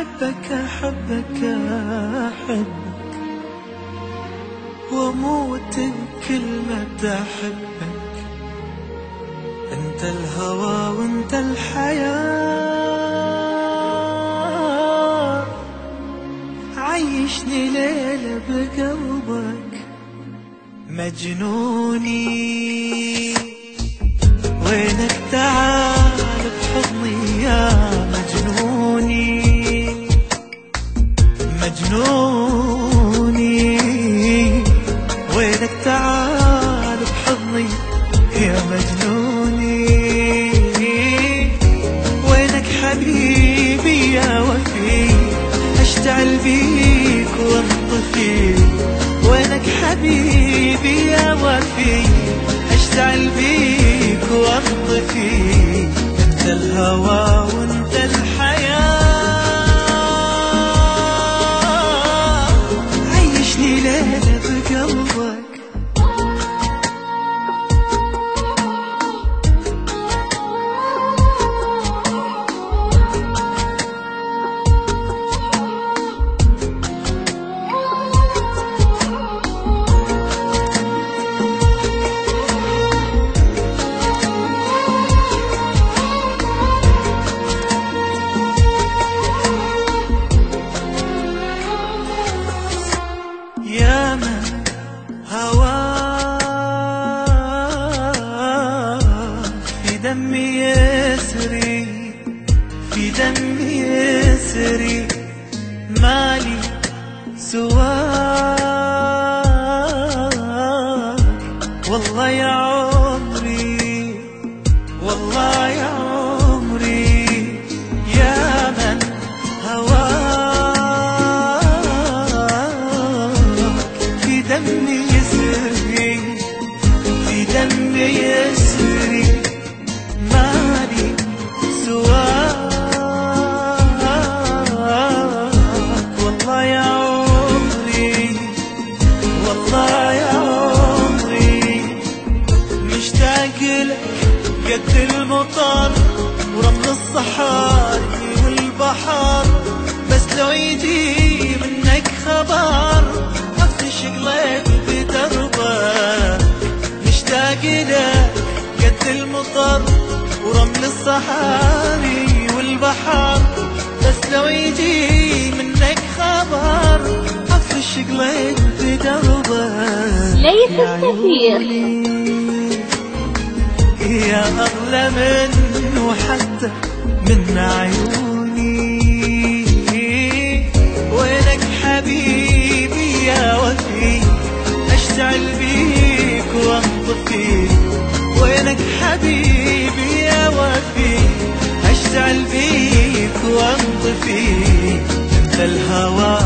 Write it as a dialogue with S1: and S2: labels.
S1: أحبك أحبك أحبك وأموت بكلمة أحبك. أنت الهوى وأنت الحياة، عيشني ليلة بقلبك مجنوني. وينك تعال بحضني يا مجنوني مجنوني. وينك تعال بحضني يا مجنوني. وينك حبيبي يا وفي، اشتعل بيك وانطفي. وينك حبيبي يا وفي، اشتعل بيك وانطفي. انت الهوى وانت الحياة، عيشني ليلة بقلبك. يا من هواك في دمي يسري، في دمي يسري. مالي سواك والله يا عمري، والله يا عمري. يا من دمي يسري، في دمي يسري. مالي سواك والله يا عمري، والله يا عمري. مشتاق لك قد المطر ورمل الصحاري والبحر. بس لو يجي منك خبر شقلت بدربك. مشتاق لك قد المطر ورمل الصحاري والبحر. بس لو يجي منك خبر عطف شقلت بدربك.
S2: ليث السفير
S1: يا أغلى منه حتى من عيوني. وينك حبيبي يا وفي، اشتعل بيك وانطفي. وينك حبيبي يا وفي، اشتعل بيك وانطفي. انت الهوى